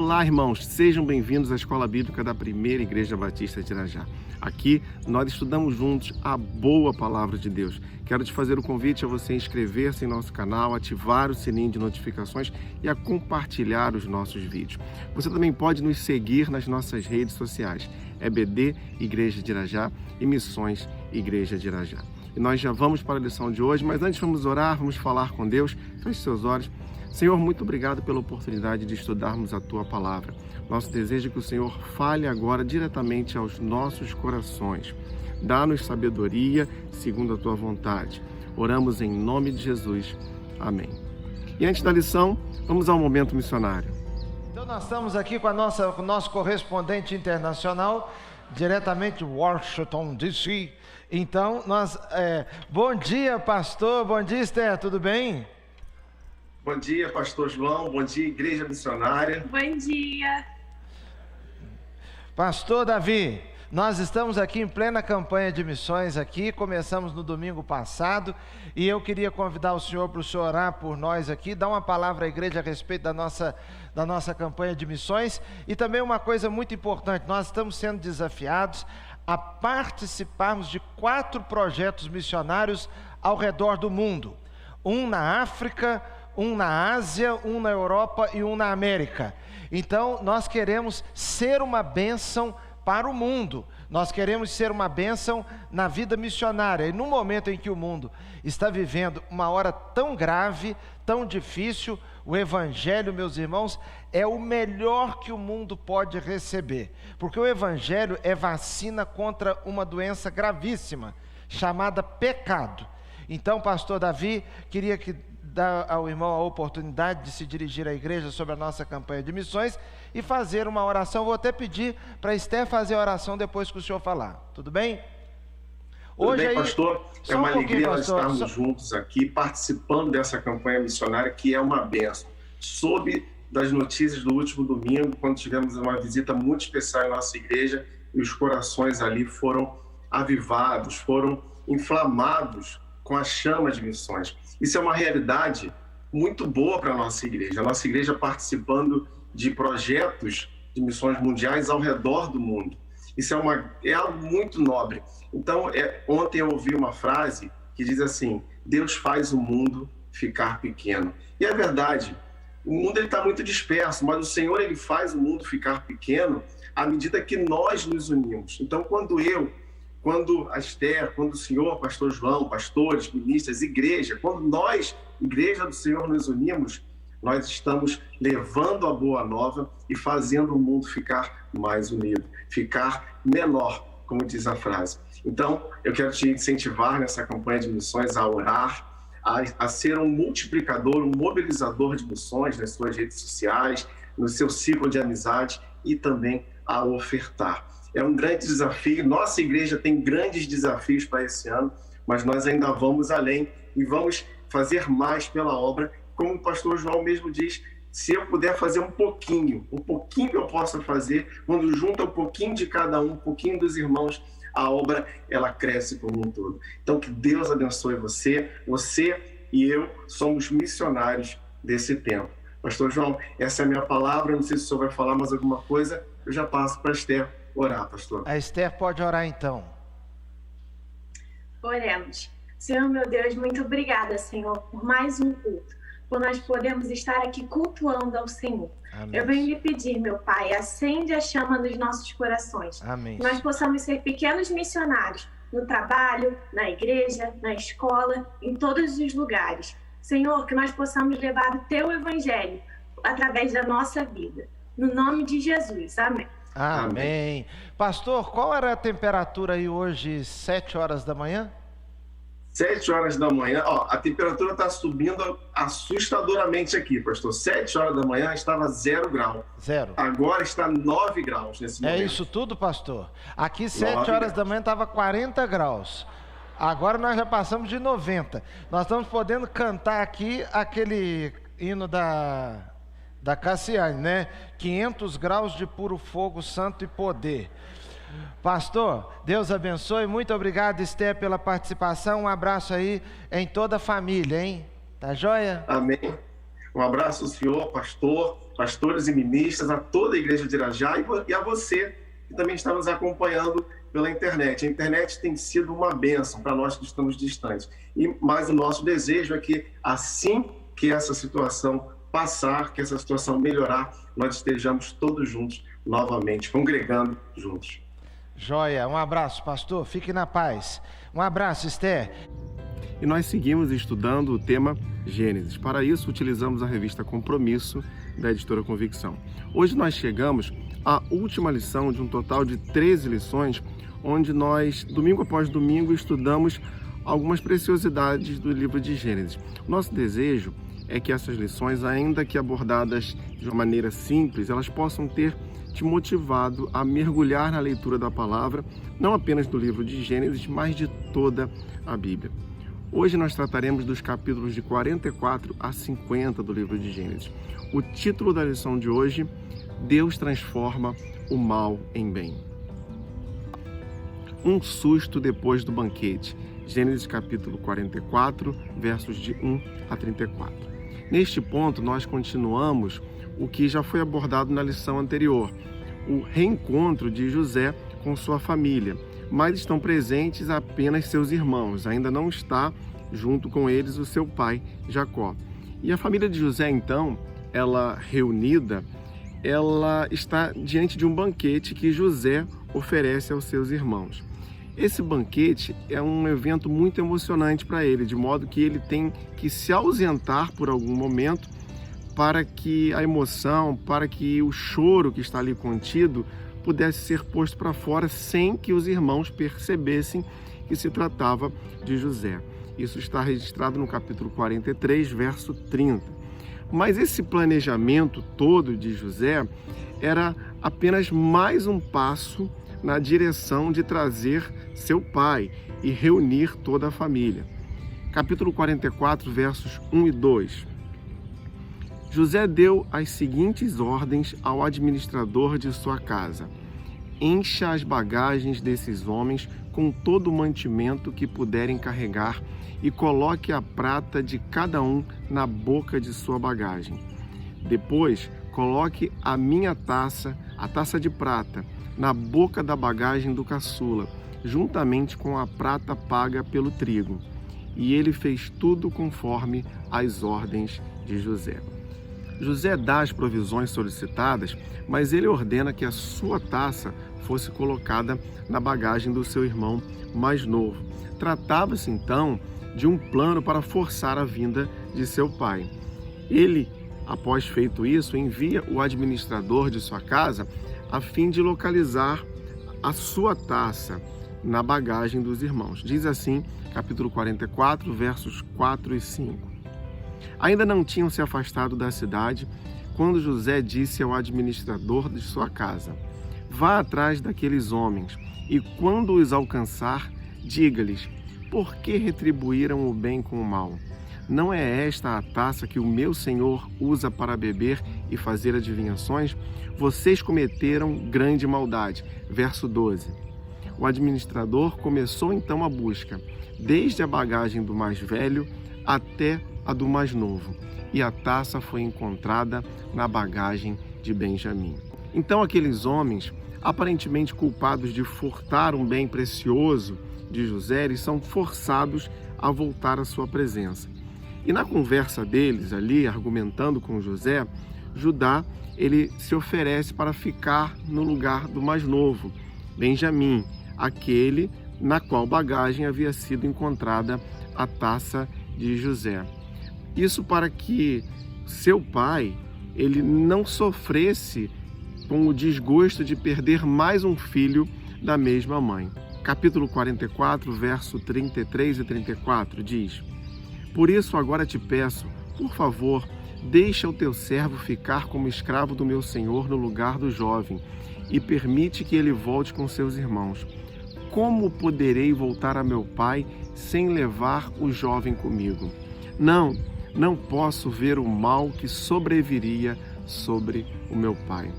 Olá, irmãos, sejam bem-vindos à Escola Bíblica da Primeira Igreja Batista de Irajá. Aqui nós estudamos juntos a boa palavra de Deus. Quero te fazer o convite a você inscrever-se em nosso canal, ativar o sininho de notificações e a compartilhar os nossos vídeos. Você também pode nos seguir nas nossas redes sociais, EBD Igreja de Irajá e Missões Igreja de Irajá. E nós já vamos para a lição de hoje, mas antes vamos orar, vamos falar com Deus. Feche seus olhos. Senhor, muito obrigado pela oportunidade de estudarmos a Tua Palavra. Nosso desejo é que o Senhor fale agora diretamente aos nossos corações. Dá-nos sabedoria segundo a Tua vontade. Oramos em nome de Jesus. Amém. E antes da lição, vamos ao momento missionário. Então nós estamos aqui com o nosso correspondente internacional, diretamente de Washington, D.C. Então, bom dia, pastor, bom dia, Esther, tudo bem? Bom dia, pastor João, bom dia, igreja missionária. Bom dia. Pastor Davi, nós estamos aqui em plena campanha de missões aqui, começamos no domingo passado, e eu queria convidar o senhor para o senhor orar por nós aqui, dar uma palavra à igreja a respeito da nossa campanha de missões, e também uma coisa muito importante, nós estamos sendo desafiados a participarmos de 4 projetos missionários ao redor do mundo, um na África, um na Ásia, um na Europa e um na América. Então, nós queremos ser uma bênção para o mundo. Nós queremos ser uma bênção na vida missionária. E no momento em que o mundo está vivendo uma hora tão grave, tão difícil, o Evangelho, meus irmãos, é o melhor que o mundo pode receber. Porque o Evangelho é vacina contra uma doença gravíssima, chamada pecado. Então, pastor Davi, queria dar ao irmão a oportunidade de se dirigir à igreja sobre a nossa campanha de missões e fazer uma oração. Vou até pedir para Esther fazer a oração depois que o senhor falar. Tudo bem? Tudo bem, pastor? É uma alegria nós estarmos juntos aqui, participando dessa campanha missionária, que é uma bênção. Soube das notícias do último domingo, quando tivemos uma visita muito especial em nossa igreja, e os corações ali foram avivados, foram inflamados com a chama de missões. Isso é uma realidade muito boa para a nossa igreja. A nossa igreja participando de projetos de missões mundiais ao redor do mundo. Isso é algo muito nobre. Então, ontem eu ouvi uma frase que diz assim: Deus faz o mundo ficar pequeno. E é verdade, o mundo está muito disperso, mas o Senhor ele faz o mundo ficar pequeno à medida que nós nos unimos. Então, quando a Esther, quando o senhor, pastor João, pastores, ministras, igreja, quando nós, igreja do Senhor, nos unimos, nós estamos levando a boa nova e fazendo o mundo ficar mais unido, ficar menor, como diz a frase. Então, eu quero te incentivar nessa campanha de missões a orar, a ser um multiplicador, um mobilizador de missões nas suas redes sociais, no seu ciclo de amizade e também a ofertar. É um grande desafio, nossa igreja tem grandes desafios para esse ano, mas nós ainda vamos além e vamos fazer mais pela obra, como o pastor João mesmo diz, se eu puder fazer um pouquinho eu posso fazer, quando junta um pouquinho de cada um pouquinho dos irmãos, a obra ela cresce como um todo. Então que Deus abençoe você e eu somos missionários desse tempo. Pastor João, essa é a minha palavra, não sei se o senhor vai falar mais alguma coisa, eu já passo para a Esther orar, pastor. A Esther pode orar então. Oremos. Senhor, meu Deus, muito obrigada, Senhor, por mais um culto, por nós podermos estar aqui cultuando ao Senhor. Amém. Eu venho lhe pedir, meu Pai, acende a chama dos nossos corações. Amém. Que nós possamos ser pequenos missionários no trabalho, na igreja, na escola, em todos os lugares. Senhor, que nós possamos levar o Teu Evangelho através da nossa vida. No nome de Jesus. Amém. Amém. Pastor, qual era a temperatura aí hoje, 7 horas da manhã? 7 horas da manhã, a temperatura está subindo assustadoramente aqui, pastor. 7 horas da manhã estava 0 grau. Zero. Agora está 9 graus nesse momento. É isso tudo, pastor? Aqui 7 horas da manhã estava 40 graus. Agora nós já passamos de 90. Nós estamos podendo cantar aqui aquele hino da Cassiane, né? 500 graus de puro fogo, santo e poder. Pastor, Deus abençoe, muito obrigado, Esther, pela participação, um abraço aí em toda a família, hein? Tá joia? Amém. Um abraço ao senhor, pastor, pastores e ministras, a toda a igreja de Irajá e a você que também está nos acompanhando pela internet. A internet tem sido uma bênção para nós que estamos distantes. Mas o nosso desejo é que, assim que essa situação passar, que essa situação melhorar, nós estejamos todos juntos, novamente, congregando juntos. Joia, um abraço, pastor, fique na paz. Um abraço, Esther. E nós seguimos estudando o tema Gênesis. Para isso, utilizamos a revista Compromisso, da editora Convicção. Hoje nós chegamos à última lição de um total de 13 lições, onde nós, domingo após domingo, estudamos algumas preciosidades do livro de Gênesis. Nosso desejo é que essas lições, ainda que abordadas de uma maneira simples, elas possam ter te motivado a mergulhar na leitura da palavra, não apenas do livro de Gênesis, mas de toda a Bíblia. Hoje nós trataremos dos capítulos de 44 a 50 do livro de Gênesis. O título da lição de hoje: Deus transforma o mal em bem. Um susto depois do banquete. Gênesis capítulo 44, versos de 1 a 34. Neste ponto, nós continuamos o que já foi abordado na lição anterior, o reencontro de José com sua família, mas estão presentes apenas seus irmãos, ainda não está junto com eles o seu pai, Jacó. E a família de José, então, ela reunida, ela está diante de um banquete que José oferece aos seus irmãos. Esse banquete é um evento muito emocionante para ele, de modo que ele tem que se ausentar por algum momento para que a emoção, para que o choro que está ali contido pudesse ser posto para fora sem que os irmãos percebessem que se tratava de José. Isso está registrado no capítulo 43, verso 30. Mas esse planejamento todo de José era apenas mais um passo na direção de trazer seu pai e reunir toda a família. Capítulo 44, versos 1 e 2. José deu as seguintes ordens ao administrador de sua casa: encha as bagagens desses homens com todo o mantimento que puderem carregar e coloque a prata de cada um na boca de sua bagagem. Depois, coloque a minha taça, a taça de prata, na boca da bagagem do caçula, juntamente com a prata paga pelo trigo. E ele fez tudo conforme as ordens de José. José dá as provisões solicitadas, mas ele ordena que a sua taça fosse colocada na bagagem do seu irmão mais novo. Tratava-se, então, de um plano para forçar a vinda de seu pai. Ele, após feito isso, envia o administrador de sua casa a fim de localizar a sua taça na bagagem dos irmãos. Diz assim, capítulo 44, versos 4 e 5. Ainda não tinham se afastado da cidade quando José disse ao administrador de sua casa: vá atrás daqueles homens e, quando os alcançar, diga-lhes: por que retribuíram o bem com o mal? Não é esta a taça que o meu senhor usa para beber e fazer adivinhações? Vocês cometeram grande maldade. Verso 12. O administrador começou então a busca, desde a bagagem do mais velho até a do mais novo, e a taça foi encontrada na bagagem de Benjamim. Então aqueles homens, aparentemente culpados de furtar um bem precioso de José, eles são forçados a voltar à sua presença. E na conversa deles ali, argumentando com José, Judá, ele se oferece para ficar no lugar do mais novo, Benjamim, aquele na qual bagagem havia sido encontrada a taça de José. Isso para que seu pai, ele não sofresse com o desgosto de perder mais um filho da mesma mãe. Capítulo 44, verso 33 e 34 diz: por isso agora te peço, por favor, deixa o teu servo ficar como escravo do meu senhor no lugar do jovem e permite que ele volte com seus irmãos. Como poderei voltar a meu pai sem levar o jovem comigo? Não posso ver o mal que sobreviria sobre o meu pai.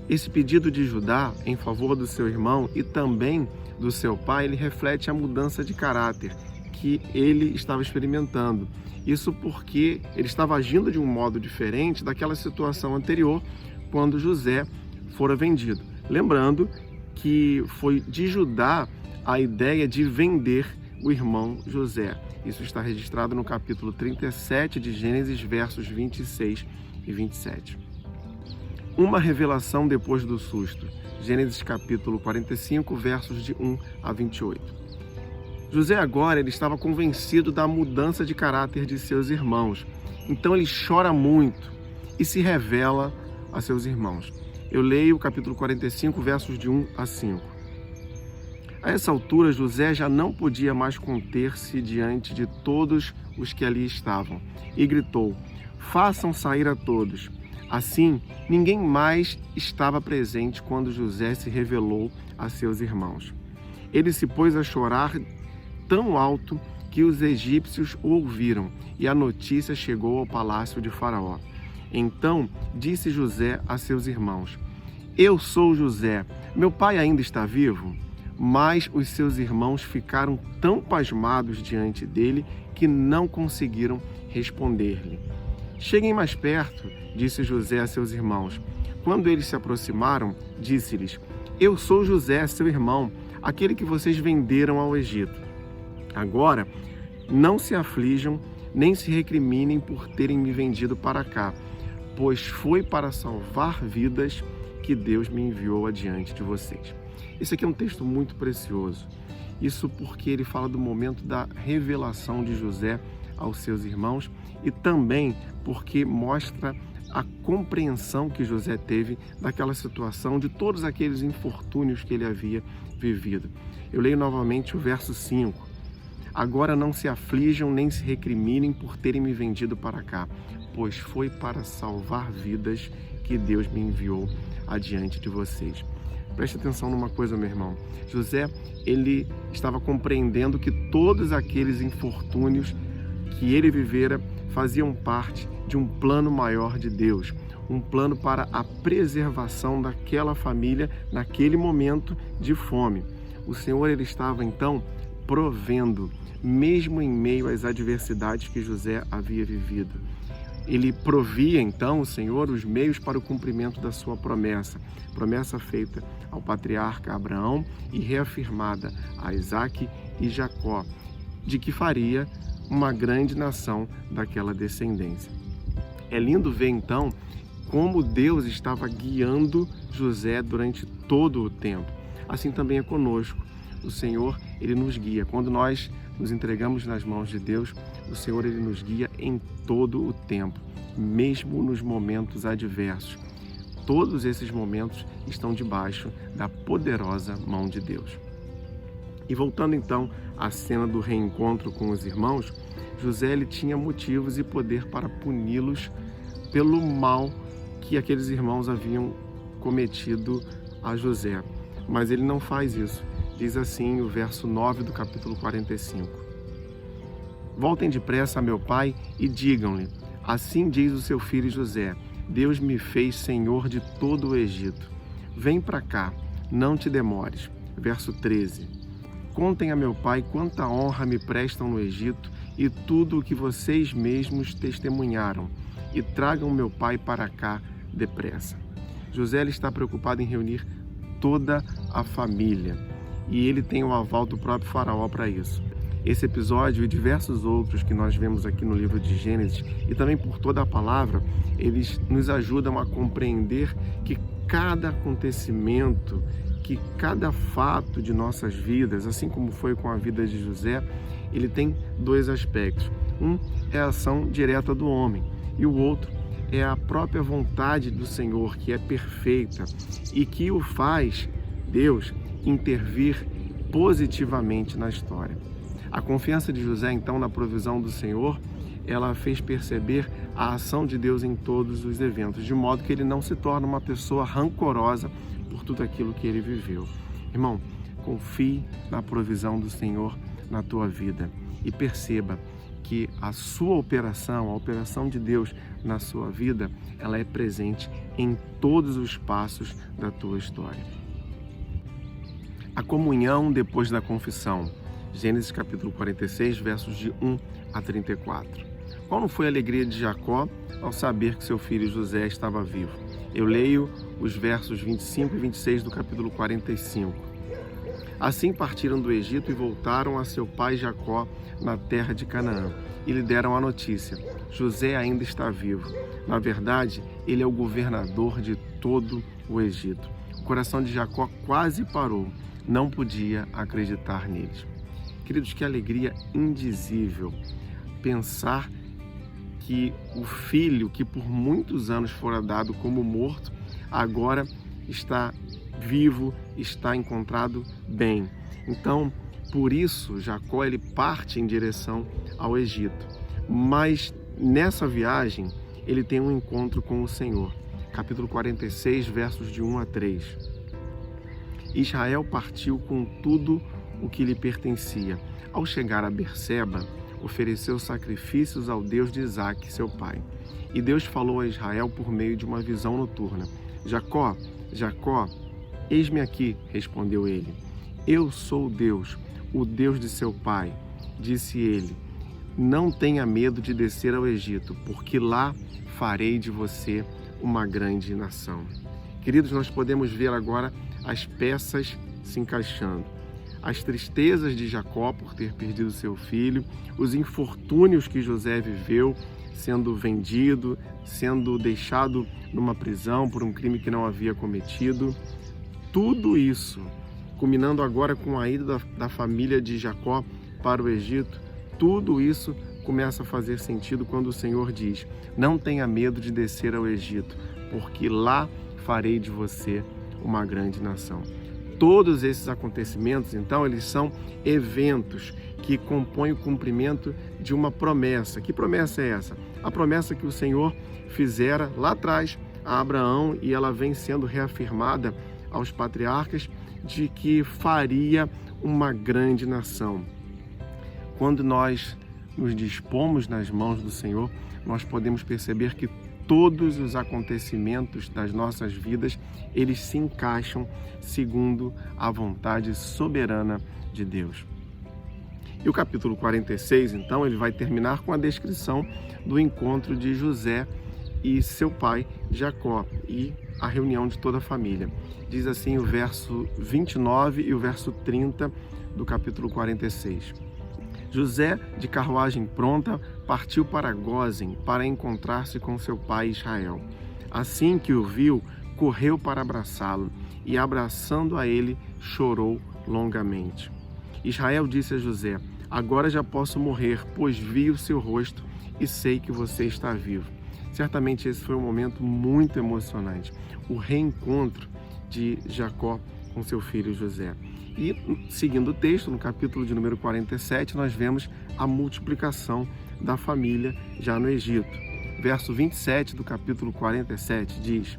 Esse pedido de Judá em favor do seu irmão e também do seu pai, ele reflete a mudança de caráter que ele estava experimentando Isso porque ele estava agindo de um modo diferente daquela situação anterior, quando José fora vendido. Lembrando que foi de Judá a ideia de vender o irmão José. Isso está registrado no capítulo 37 de Gênesis, versos 26 e 27. Uma revelação depois do susto. Gênesis capítulo 45, versos de 1 a 28. José agora ele estava convencido da mudança de caráter de seus irmãos. Então ele chora muito e se revela a seus irmãos. Eu leio o capítulo 45, versos de 1 a 5. A essa altura, José já não podia mais conter-se diante de todos os que ali estavam e gritou: façam sair a todos. Assim, ninguém mais estava presente quando José se revelou a seus irmãos. Ele se pôs a chorar tão alto que os egípcios o ouviram, e a notícia chegou ao palácio de Faraó. Então disse José a seus irmãos: eu sou José, meu pai ainda está vivo? Mas os seus irmãos ficaram tão pasmados diante dele que não conseguiram responder-lhe. Cheguem mais perto, disse José a seus irmãos. Quando eles se aproximaram, disse-lhes: eu sou José, seu irmão, aquele que vocês venderam ao Egito. Agora, não se aflijam, nem se recriminem por terem me vendido para cá, pois foi para salvar vidas que Deus me enviou adiante de vocês. Esse aqui é um texto muito precioso. Isso porque ele fala do momento da revelação de José aos seus irmãos e também porque mostra a compreensão que José teve daquela situação, de todos aqueles infortúnios que ele havia vivido. Eu leio novamente o verso 5. Agora não se aflijam nem se recriminem por terem me vendido para cá, pois foi para salvar vidas que Deus me enviou adiante de vocês. Preste atenção numa coisa, meu irmão. José, ele estava compreendendo que todos aqueles infortúnios que ele vivera faziam parte de um plano maior de Deus, um plano para a preservação daquela família naquele momento de fome. O Senhor, ele estava então provendo, mesmo em meio às adversidades que José havia vivido. Ele provia então, o Senhor, os meios para o cumprimento da sua promessa feita ao patriarca Abraão e reafirmada a Isaque e Jacó, de que faria uma grande nação daquela descendência. É lindo ver então como Deus estava guiando José durante todo o tempo. Assim também é conosco. O Senhor, ele nos guia. Quando nós nos entregamos nas mãos de Deus, o Senhor, ele nos guia em todo o tempo, mesmo nos momentos adversos. Todos esses momentos estão debaixo da poderosa mão de Deus. E voltando então à cena do reencontro com os irmãos, José, ele tinha motivos e poder para puni-los pelo mal que aqueles irmãos haviam cometido a José. Mas ele não faz isso. Diz assim o verso 9 do capítulo 45. Voltem depressa a meu pai e digam-lhe: assim diz o seu filho José, Deus me fez senhor de todo o Egito. Vem para cá, não te demores. Verso 13. Contem a meu pai quanta honra me prestam no Egito e tudo o que vocês mesmos testemunharam, e tragam meu pai para cá depressa. José, ele está preocupado em reunir toda a família, e ele tem o aval do próprio Faraó para isso. Esse episódio e diversos outros que nós vemos aqui no livro de Gênesis e também por toda a palavra, eles nos ajudam a compreender que cada acontecimento, que cada fato de nossas vidas, assim como foi com a vida de José, ele tem dois aspectos. Um é a ação direta do homem e o outro é a própria vontade do Senhor, que é perfeita e que o faz, Deus, intervir positivamente na história. A confiança de José, então, na provisão do Senhor, ela fez perceber a ação de Deus em todos os eventos, de modo que ele não se torna uma pessoa rancorosa por tudo aquilo que ele viveu. Irmão, confie na provisão do Senhor na tua vida e perceba que a sua operação, a operação de Deus na sua vida, ela é presente em todos os passos da tua história. A comunhão depois da confissão. Gênesis capítulo 46, versos de 1 a 34. Qual não foi a alegria de Jacó ao saber que seu filho José estava vivo? Eu leio os versos 25 e 26 do capítulo 45. Assim partiram do Egito e voltaram a seu pai Jacó na terra de Canaã, e lhe deram a notícia: José ainda está vivo. Na verdade, ele é o governador de todo o Egito. O coração de Jacó quase parou, não podia acreditar neles. Queridos, que alegria indizível pensar que o filho que por muitos anos fora dado como morto, agora está vivo, está encontrado bem. Então, por isso, Jacó ele parte em direção ao Egito. Mas nessa viagem, ele tem um encontro com o Senhor. Capítulo 46, versos de 1 a 3. Israel partiu com tudo o que lhe pertencia. Ao chegar a Berseba, ofereceu sacrifícios ao Deus de Isaque, seu pai. E Deus falou a Israel por meio de uma visão noturna: Jacó, Jacó, eis-me aqui, respondeu ele. Eu sou Deus, o Deus de seu pai. Disse ele: não tenha medo de descer ao Egito, porque lá farei de você uma grande nação. Queridos, nós podemos ver agora as peças se encaixando. As tristezas de Jacó por ter perdido seu filho, os infortúnios que José viveu, sendo vendido, sendo deixado numa prisão por um crime que não havia cometido. Tudo isso, culminando agora com a ida da família de Jacó para o Egito, tudo isso começa a fazer sentido quando o Senhor diz: não tenha medo de descer ao Egito, porque lá farei de você uma grande nação. Todos esses acontecimentos, então, eles são eventos que compõem o cumprimento de uma promessa. Que promessa é essa? A promessa que o Senhor fizera lá atrás a Abraão, e ela vem sendo reafirmada aos patriarcas, de que faria uma grande nação. Quando nós nos dispomos nas mãos do Senhor, nós podemos perceber que todos os acontecimentos das nossas vidas, eles se encaixam segundo a vontade soberana de Deus. E o capítulo 46, então, ele vai terminar com a descrição do encontro de José e seu pai Jacó e a reunião de toda a família. Diz assim o verso 29 e o verso 30 do capítulo 46. José, de carruagem pronta, partiu para Gósen para encontrar-se com seu pai Israel. Assim que o viu, correu para abraçá-lo e, abraçando a ele, chorou longamente. Israel disse a José: agora já posso morrer, pois vi o seu rosto e sei que você está vivo. Certamente esse foi um momento muito emocionante, o reencontro de Jacó com seu filho José. E, seguindo o texto, no capítulo de número 47, nós vemos a multiplicação da família já no Egito. Verso 27 do capítulo 47 diz: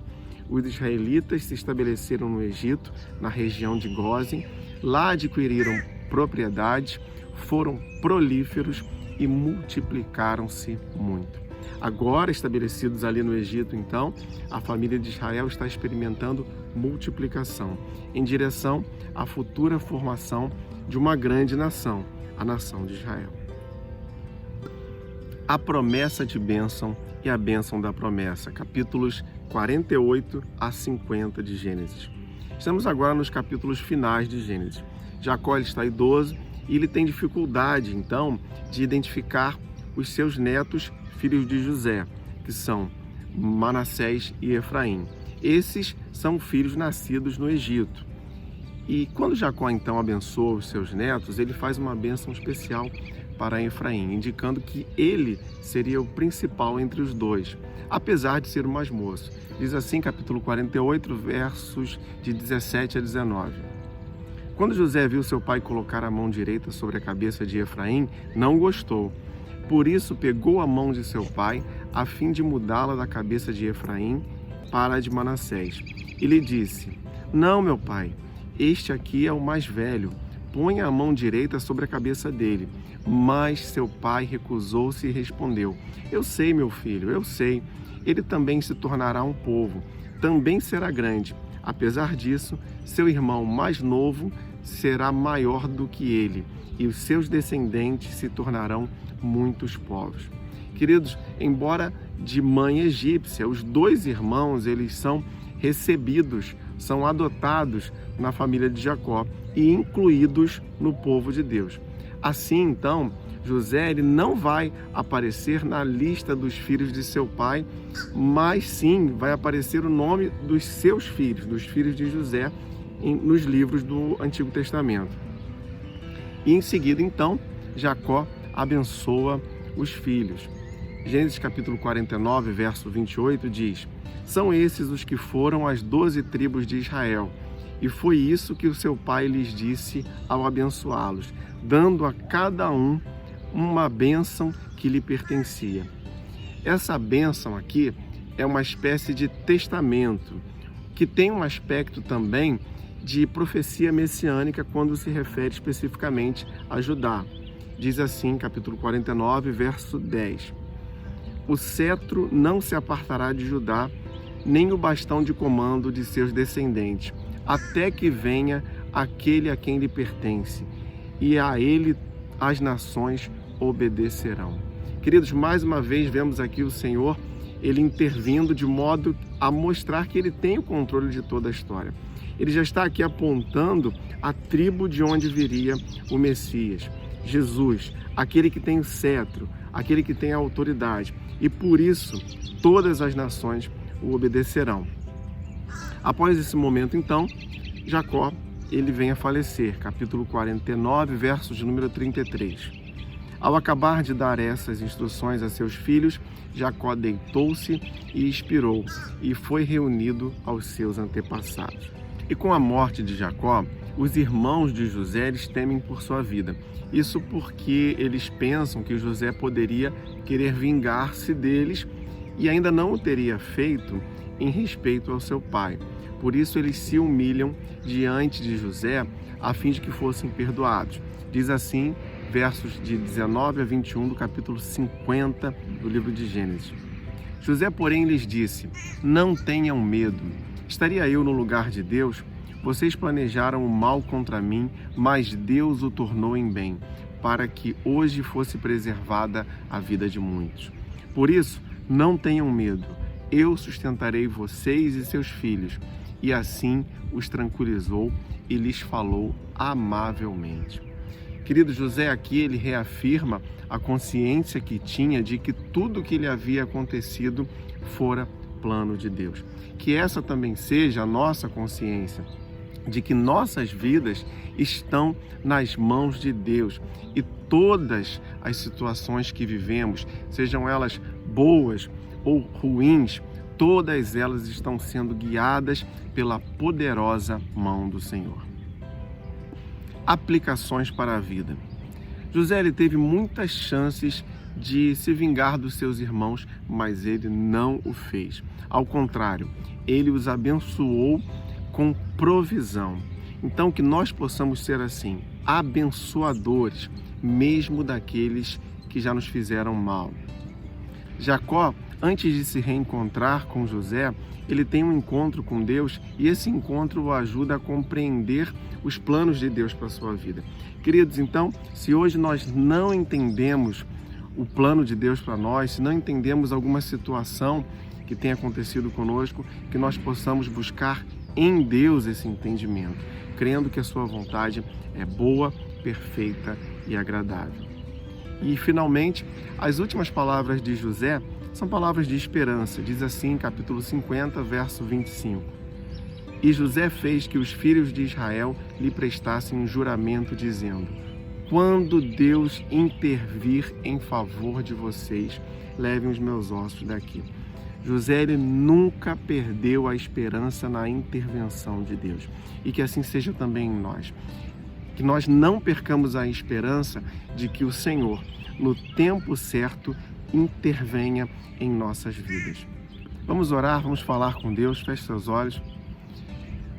os israelitas se estabeleceram no Egito, na região de Gósen, lá adquiriram propriedades, foram prolíferos e multiplicaram-se muito. Agora, estabelecidos ali no Egito, então, a família de Israel está experimentando multiplicação, em direção à futura formação de uma grande nação, a nação de Israel. A promessa de bênção e a bênção da promessa, capítulos 48 a 50 de Gênesis. Estamos agora nos capítulos finais de Gênesis. Jacó está idoso e ele tem dificuldade, então, de identificar os seus netos, filhos de José, que são Manassés e Efraim. Esses são filhos nascidos no Egito. E quando Jacó, então, abençoa os seus netos, ele faz uma bênção especial para Efraim, indicando que ele seria o principal entre os dois, apesar de ser o mais moço. Diz assim, capítulo 48, versos de 17 a 19. Quando José viu seu pai colocar a mão direita sobre a cabeça de Efraim, não gostou. Por isso pegou a mão de seu pai, a fim de mudá-la da cabeça de Efraim para a de Manassés. E lhe disse: não, meu pai, este aqui é o mais velho, ponha a mão direita sobre a cabeça dele. Mas seu pai recusou-se e respondeu: eu sei, meu filho, eu sei. Ele também se tornará um povo, também será grande. Apesar disso, seu irmão mais novo será maior do que ele, e os seus descendentes se tornarão muitos povos. Queridos, embora de mãe egípcia, os 2 irmãos, eles são recebidos, são adotados na família de Jacó e incluídos no povo de Deus. Assim, então, José ele não vai aparecer na lista dos filhos de seu pai, mas sim vai aparecer o nome dos seus filhos, dos filhos de José, nos livros do Antigo Testamento. E em seguida, então, Jacó abençoa os filhos. Gênesis capítulo 49, verso 28 diz: são esses os que foram as 12 tribos de Israel, e foi isso que o seu pai lhes disse ao abençoá-los, dando a cada um uma bênção que lhe pertencia. Essa bênção aqui é uma espécie de testamento, que tem um aspecto também de profecia messiânica quando se refere especificamente a Judá. Diz assim, capítulo 49, verso 10: o cetro não se apartará de Judá, nem o bastão de comando de seus descendentes, até que venha aquele a quem lhe pertence, e a ele as nações obedecerão. Queridos, mais uma vez vemos aqui o Senhor, ele intervindo de modo a mostrar que ele tem o controle de toda a história. Ele já está aqui apontando a tribo de onde viria o Messias, Jesus, aquele que tem o cetro, aquele que tem a autoridade, e por isso todas as nações o obedecerão. Após esse momento, então, Jacó, ele vem a falecer, capítulo 49, verso de número 33. Ao acabar de dar essas instruções a seus filhos, Jacó deitou-se e expirou, e foi reunido aos seus antepassados. E com a morte de Jacó, os irmãos de José eles temem por sua vida. Isso porque eles pensam que José poderia querer vingar-se deles e ainda não o teria feito em respeito ao seu pai. Por isso eles se humilham diante de José a fim de que fossem perdoados. Diz assim, versos de 19 a 21 do capítulo 50 do livro de Gênesis. José, porém, lhes disse: não tenham medo. Estaria eu no lugar de Deus? Vocês planejaram o mal contra mim, mas Deus o tornou em bem, para que hoje fosse preservada a vida de muitos. Por isso, não tenham medo. Eu sustentarei vocês e seus filhos. E assim os tranquilizou e lhes falou amavelmente. Querido, José aqui, ele reafirma a consciência que tinha de que tudo o que lhe havia acontecido fora plano de Deus. Que essa também seja a nossa consciência, de que nossas vidas estão nas mãos de Deus e todas as situações que vivemos, sejam elas boas ou ruins, todas elas estão sendo guiadas pela poderosa mão do Senhor. Aplicações para a vida. José ele teve muitas chances de se vingar dos seus irmãos, mas ele não o fez. Ao contrário, ele os abençoou com provisão. Então, que nós possamos ser assim, abençoadores, mesmo daqueles que já nos fizeram mal. Jacó, antes de se reencontrar com José, ele tem um encontro com Deus e esse encontro o ajuda a compreender os planos de Deus para a sua vida. Queridos, então, se hoje nós não entendemos o plano de Deus para nós, se não entendemos alguma situação que tenha acontecido conosco, que nós possamos buscar em Deus esse entendimento, crendo que a sua vontade é boa, perfeita e agradável. E, finalmente, as últimas palavras de José são palavras de esperança. Diz assim, capítulo 50, verso 25. E José fez que os filhos de Israel lhe prestassem um juramento, dizendo: quando Deus intervir em favor de vocês, levem os meus ossos daqui. José ele nunca perdeu a esperança na intervenção de Deus. E que assim seja também em nós. Que nós não percamos a esperança de que o Senhor, no tempo certo, intervenha em nossas vidas. Vamos orar, vamos falar com Deus. Feche seus olhos.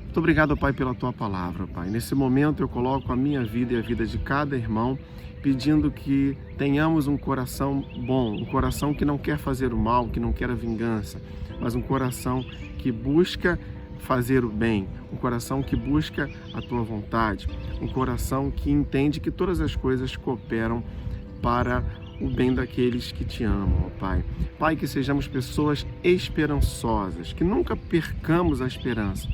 Muito obrigado, Pai, pela Tua palavra, Pai. Nesse momento eu coloco a minha vida e a vida de cada irmão, pedindo que tenhamos um coração bom, um coração que não quer fazer o mal, que não quer a vingança, mas um coração que busca fazer o bem, um coração que busca a Tua vontade, um coração que entende que todas as coisas cooperam para o bem daqueles que te amam, ó Pai. Pai, que sejamos pessoas esperançosas, que nunca percamos a esperança,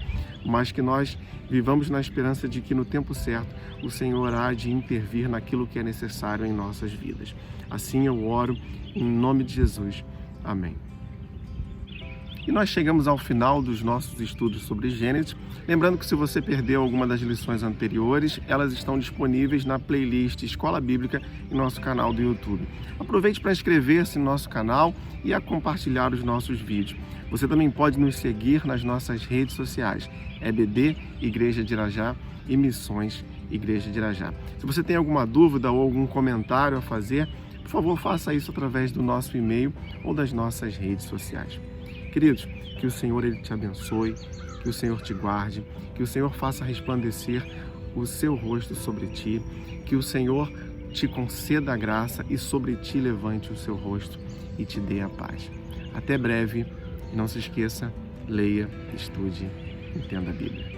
mas que nós vivamos na esperança de que no tempo certo o Senhor há de intervir naquilo que é necessário em nossas vidas. Assim eu oro em nome de Jesus. Amém. E nós chegamos ao final dos nossos estudos sobre Gênesis. Lembrando que se você perdeu alguma das lições anteriores, elas estão disponíveis na playlist Escola Bíblica em nosso canal do YouTube. Aproveite para inscrever-se no nosso canal e a compartilhar os nossos vídeos. Você também pode nos seguir nas nossas redes sociais, EBD Igreja de Irajá e Missões Igreja de Irajá. Se você tem alguma dúvida ou algum comentário a fazer, por favor, faça isso através do nosso e-mail ou das nossas redes sociais. Queridos, que o Senhor Ele te abençoe, que o Senhor te guarde, que o Senhor faça resplandecer o seu rosto sobre ti, que o Senhor te conceda a graça e sobre ti levante o seu rosto e te dê a paz. Até breve, e não se esqueça, leia, estude, entenda a Bíblia.